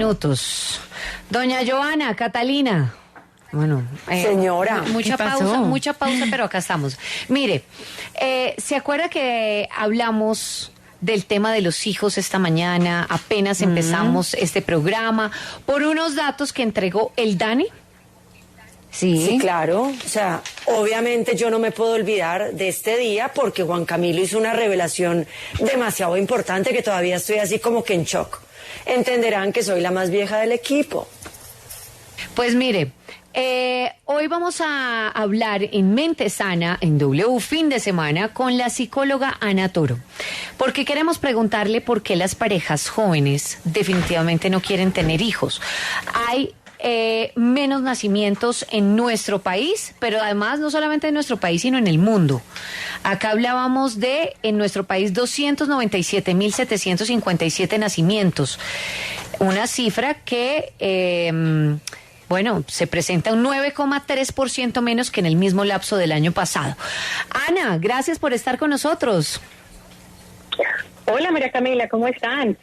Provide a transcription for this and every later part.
Minutos. Doña Joana, Catalina. Bueno, señora, mucha pausa, pero acá estamos. Mire, ¿se acuerda que hablamos del tema de los hijos esta mañana? Apenas empezamos este programa por unos datos que entregó el Dani. Sí, claro. O sea, obviamente yo no me puedo olvidar de este día porque Juan Camilo hizo una revelación demasiado importante que todavía estoy así como que en shock. Entenderán que soy la más vieja del equipo. Pues mire, hoy vamos a hablar en Mente Sana, en W Fin de Semana, con la psicóloga Ana Toro, porque queremos preguntarle por qué las parejas jóvenes definitivamente no quieren tener hijos. Hay menos nacimientos en nuestro país, pero además no solamente en nuestro país, sino en el mundo. Acá hablábamos de, en nuestro país, 297.757 nacimientos, una cifra que, se presenta un 9,3% menos que en el mismo lapso del año pasado. Ana, gracias por estar con nosotros. Hola María Camila, ¿cómo están?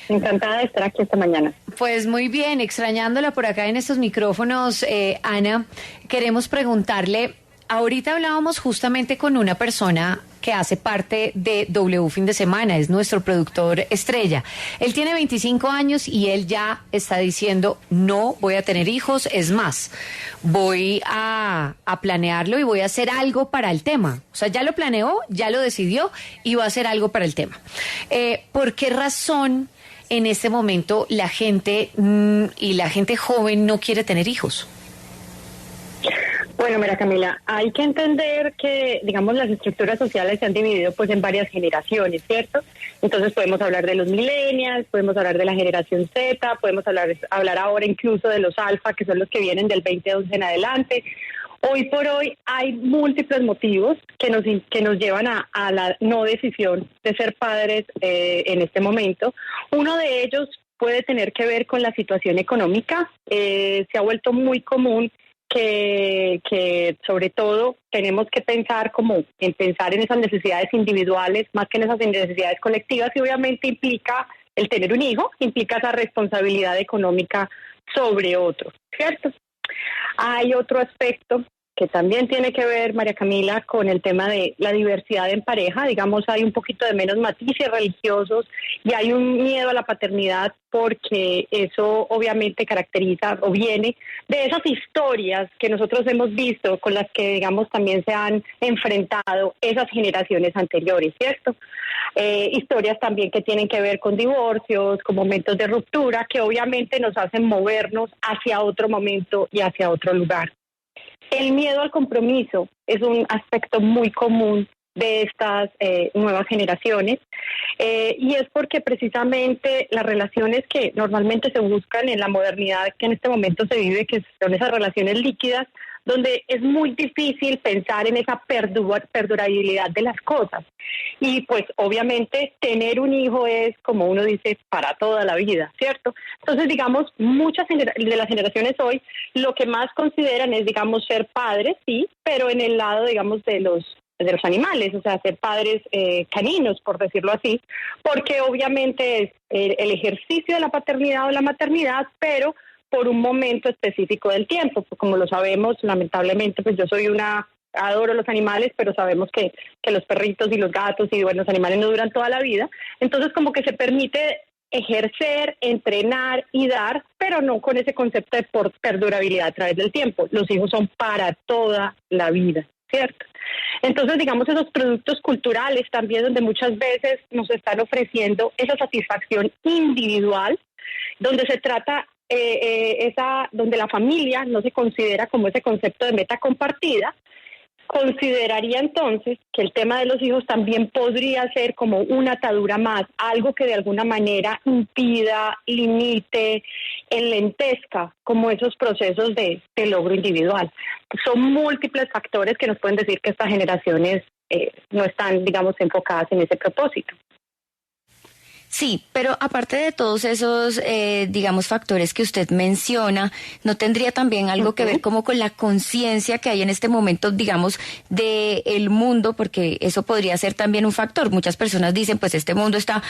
Encantada de estar aquí esta mañana. Pues muy bien, extrañándola por acá en estos micrófonos, Ana, queremos preguntarle, ahorita hablábamos justamente con una persona que hace parte de W Fin de Semana, es nuestro productor estrella. Él tiene 25 años y él ya está diciendo, no voy a tener hijos, es más, voy a planearlo y voy a hacer algo para el tema. O sea, ya lo planeó, ya lo decidió y va a hacer algo para el tema. ¿Por qué razón en este momento la gente y la gente joven no quiere tener hijos? Bueno, María Camila, hay que entender que, digamos, las estructuras sociales se han dividido pues en varias generaciones, ¿cierto? Entonces podemos hablar de los millennials, podemos hablar de la generación Z, podemos hablar ahora incluso de los alfa, que son los que vienen del 2011 en adelante. Hoy por hoy hay múltiples motivos que nos llevan a la no decisión de ser padres en este momento. Uno de ellos puede tener que ver con la situación económica. Se ha vuelto muy común que sobre todo tenemos que pensar en esas necesidades individuales más que en esas necesidades colectivas, y obviamente implica el tener un hijo, implica esa responsabilidad económica sobre otros, ¿cierto? Hay otro aspecto que también tiene que ver, María Camila, con el tema de la diversidad en pareja. Digamos, hay un poquito de menos matices religiosos y hay un miedo a la paternidad porque eso obviamente caracteriza o viene de esas historias que nosotros hemos visto con las que, digamos, también se han enfrentado esas generaciones anteriores, ¿cierto? Historias también que tienen que ver con divorcios, con momentos de ruptura, que obviamente nos hacen movernos hacia otro momento y hacia otro lugar. El miedo al compromiso es un aspecto muy común de estas nuevas generaciones y es porque precisamente las relaciones que normalmente se buscan en la modernidad que en este momento se vive, que son esas relaciones líquidas, donde es muy difícil pensar en esa perdurabilidad de las cosas. Y pues obviamente tener un hijo es, como uno dice, para toda la vida, ¿cierto? Entonces, digamos, muchas de las generaciones hoy lo que más consideran es, digamos, ser padres, sí, pero en el lado, digamos, de los animales, o sea, ser padres caninos, por decirlo así, porque obviamente es el ejercicio de la paternidad o la maternidad, pero por un momento específico del tiempo. Pues como lo sabemos, lamentablemente, pues yo adoro los animales, pero sabemos que los perritos y los gatos y bueno, los animales no duran toda la vida. Entonces como que se permite ejercer, entrenar y dar, pero no con ese concepto de perdurabilidad a través del tiempo. Los hijos son para toda la vida, ¿cierto? Entonces, digamos, esos productos culturales también donde muchas veces nos están ofreciendo esa satisfacción individual, donde se trata donde la familia no se considera como ese concepto de meta compartida, consideraría entonces que el tema de los hijos también podría ser como una atadura más, algo que de alguna manera impida, limite, enlentezca como esos procesos de logro individual. Son múltiples factores que nos pueden decir que estas generaciones no están, digamos, enfocadas en ese propósito. Sí, pero aparte de todos esos, digamos, factores que usted menciona, ¿no tendría también algo que ver como con la conciencia que hay en este momento, digamos, del mundo? Porque eso podría ser también un factor. Muchas personas dicen, pues este mundo está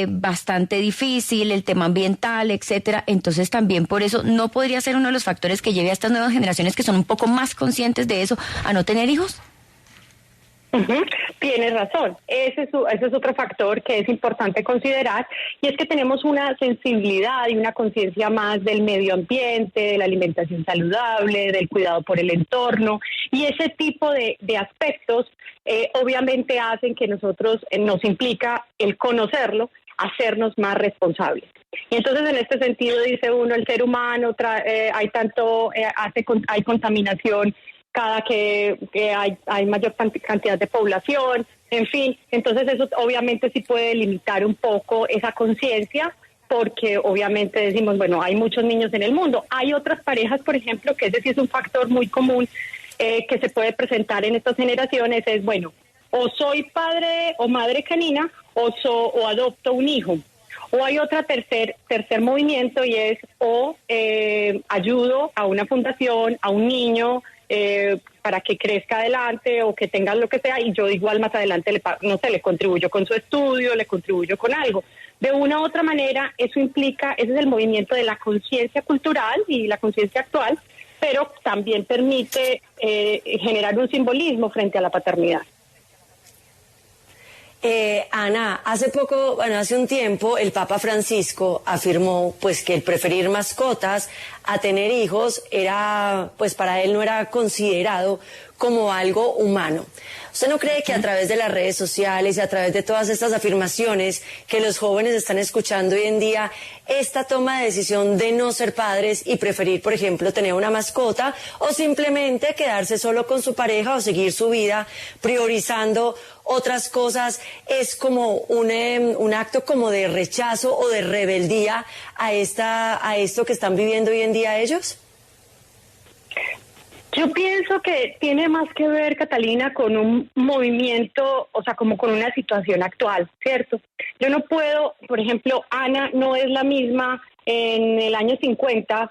bastante difícil, el tema ambiental, etcétera. Entonces también por eso no podría ser uno de los factores que lleve a estas nuevas generaciones que son un poco más conscientes de eso a no tener hijos. Tienes razón, ese es otro factor que es importante considerar, y es que tenemos una sensibilidad y una conciencia más del medio ambiente, de la alimentación saludable, del cuidado por el entorno, y ese tipo de aspectos obviamente hacen que nosotros nos implica el conocerlo, hacernos más responsables. Y entonces en este sentido dice uno, el ser humano hay contaminación cada que hay mayor cantidad de población, en fin, entonces eso obviamente sí puede limitar un poco esa conciencia, porque obviamente decimos, bueno, hay muchos niños en el mundo. Hay otras parejas, por ejemplo, que ese sí es un factor muy común que se puede presentar en estas generaciones, es, bueno, o soy padre o madre canina o adopto un hijo. O hay otra tercer movimiento, y es ayudo a una fundación, a un niño, para que crezca adelante o que tenga lo que sea, y yo igual más adelante le contribuyo con su estudio, le contribuyo con algo. De una u otra manera, ese es el movimiento de la conciencia cultural y la conciencia actual, pero también permite generar un simbolismo frente a la paternidad. Ana, hace un tiempo el Papa Francisco afirmó pues que el preferir mascotas a tener hijos era, pues para él no era considerado como algo humano. ¿Usted no cree que a través de las redes sociales y a través de todas estas afirmaciones que los jóvenes están escuchando hoy en día, esta toma de decisión de no ser padres y preferir, por ejemplo, tener una mascota o simplemente quedarse solo con su pareja o seguir su vida priorizando otras cosas, es como un acto como de rechazo o de rebeldía a esto que están viviendo hoy en día ellos? Yo pienso que tiene más que ver, Catalina, con un movimiento, o sea, como con una situación actual, ¿cierto? Yo no puedo, por ejemplo, Ana no es la misma en el año 50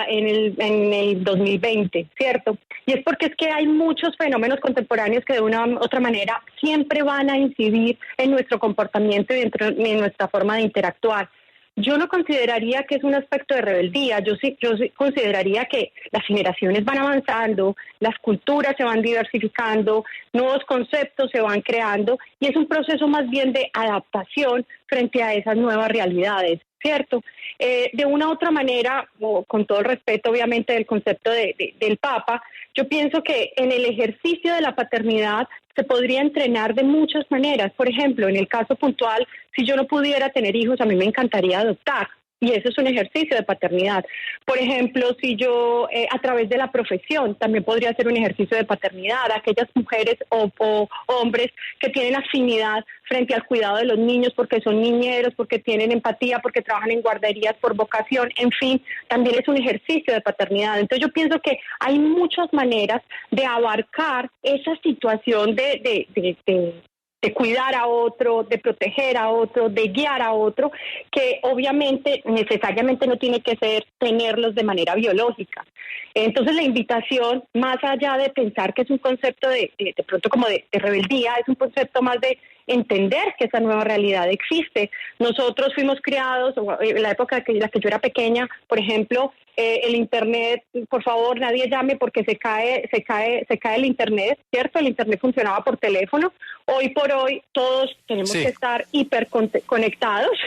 en el 2020, ¿cierto? Y es porque es que hay muchos fenómenos contemporáneos que de una u otra manera siempre van a incidir en nuestro comportamiento y en nuestra forma de interactuar. Yo no consideraría que es un aspecto de rebeldía, yo sí consideraría que las generaciones van avanzando, las culturas se van diversificando, nuevos conceptos se van creando, y es un proceso más bien de adaptación frente a esas nuevas realidades, ¿cierto? De una u otra manera, con todo el respeto obviamente del concepto del Papa, yo pienso que en el ejercicio de la paternidad se podría entrenar de muchas maneras. Por ejemplo, en el caso puntual, si yo no pudiera tener hijos, a mí me encantaría adoptar. Y eso es un ejercicio de paternidad. Por ejemplo, si yo a través de la profesión también podría ser un ejercicio de paternidad. Aquellas mujeres o hombres que tienen afinidad frente al cuidado de los niños porque son niñeros, porque tienen empatía, porque trabajan en guarderías por vocación, en fin, también es un ejercicio de paternidad. Entonces yo pienso que hay muchas maneras de abarcar esa situación de cuidar a otro, de proteger a otro, de guiar a otro, que obviamente necesariamente no tiene que ser tenerlos de manera biológica. Entonces la invitación, más allá de pensar que es un concepto de pronto como de rebeldía, es un concepto más de entender que esa nueva realidad existe. Nosotros fuimos criados, en la época en la que yo era pequeña, por ejemplo, el internet, por favor, nadie llame porque se cae el internet, ¿cierto? El internet funcionaba por teléfono. Hoy por hoy todos tenemos que estar hiperconectados,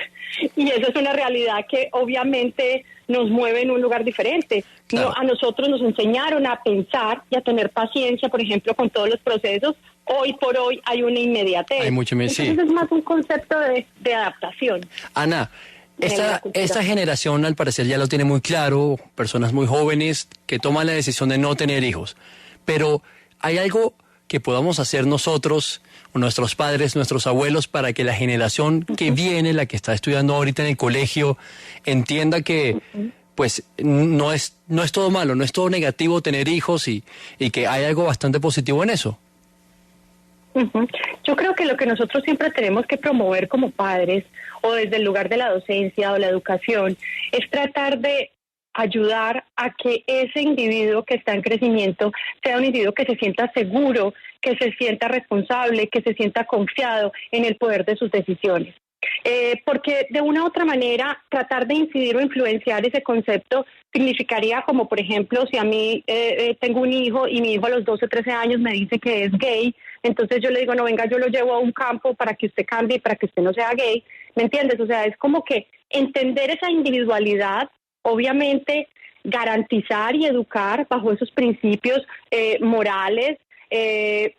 y eso es una realidad que obviamente nos mueve en un lugar diferente. Claro. A nosotros nos enseñaron a pensar y a tener paciencia, por ejemplo, con todos los procesos. Hoy por hoy hay una inmediatez. Hay mucho Entonces es más un concepto de adaptación. Ana, esta generación al parecer ya lo tiene muy claro, personas muy jóvenes que toman la decisión de no tener hijos. Pero ¿hay algo que podamos hacer nosotros, o nuestros padres, nuestros abuelos, para que la generación que viene, la que está estudiando ahorita en el colegio, entienda que pues no es todo malo, no es todo negativo tener hijos y que hay algo bastante positivo en eso? Ujú. Yo creo que lo que nosotros siempre tenemos que promover como padres o desde el lugar de la docencia o la educación es tratar de ayudar a que ese individuo que está en crecimiento sea un individuo que se sienta seguro, que se sienta responsable, que se sienta confiado en el poder de sus decisiones. Porque de una u otra manera tratar de incidir o influenciar ese concepto significaría como, por ejemplo, si a mí tengo un hijo y mi hijo a los 12, 13 años me dice que es gay, entonces yo le digo, no, venga, yo lo llevo a un campo para que usted cambie y para que usted no sea gay, ¿me entiendes? O sea, es como que entender esa individualidad, obviamente garantizar y educar bajo esos principios morales,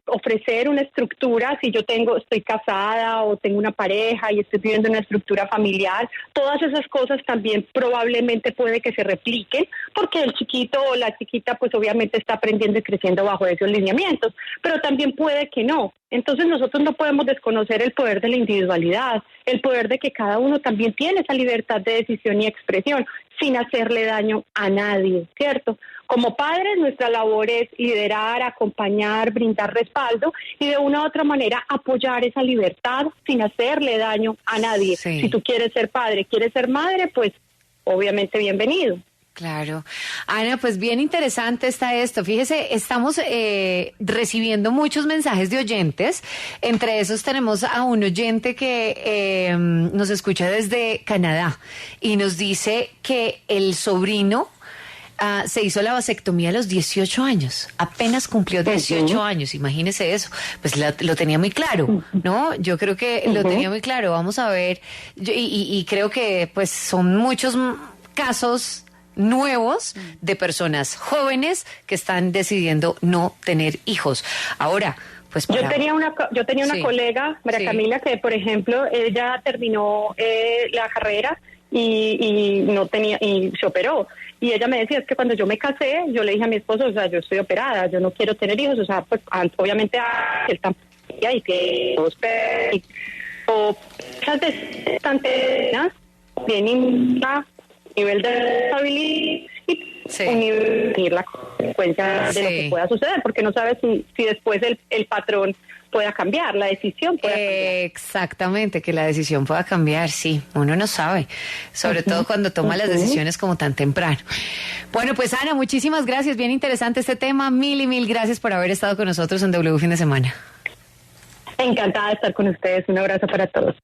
ofrecer una estructura, si yo estoy casada o tengo una pareja y estoy viviendo una estructura familiar, todas esas cosas también probablemente puede que se repliquen, porque el chiquito o la chiquita pues obviamente está aprendiendo y creciendo bajo esos lineamientos, pero también puede que no. Entonces nosotros no podemos desconocer el poder de la individualidad, el poder de que cada uno también tiene esa libertad de decisión y expresión sin hacerle daño a nadie, ¿cierto? Como padres, nuestra labor es liderar, acompañar, brindar respaldo y de una u otra manera apoyar esa libertad sin hacerle daño a nadie. Sí. Si tú quieres ser padre, quieres ser madre, pues obviamente bienvenido. Claro. Ana, pues bien interesante está esto. Fíjese, estamos recibiendo muchos mensajes de oyentes. Entre esos tenemos a un oyente que nos escucha desde Canadá y nos dice que el sobrino se hizo la vasectomía a los 18 años, apenas cumplió 18 años, imagínese eso, pues lo tenía muy claro, ¿no? Yo creo que lo tenía muy claro, vamos a ver, y creo que pues son muchos casos nuevos de personas jóvenes que están decidiendo no tener hijos. Ahora, pues yo tenía una Sí. colega, María Sí. Camila, que por ejemplo ella terminó la carrera y no tenía y se operó y ella me decía, es que cuando yo me casé yo le dije a mi esposo, o sea, yo estoy operada, yo no quiero tener hijos, o sea, pues obviamente él tampoco y que o esas de bien nivel de estabilidad Sí. y la consecuencia de lo que pueda suceder, porque no sabes si después el patrón pueda cambiar, la decisión pueda cambiar. Exactamente, que la decisión pueda cambiar, sí, uno no sabe, sobre todo cuando toma las decisiones como tan temprano. Bueno, pues Ana, muchísimas gracias, bien interesante este tema, mil y mil gracias por haber estado con nosotros en W Fin de Semana. Encantada de estar con ustedes, un abrazo para todos.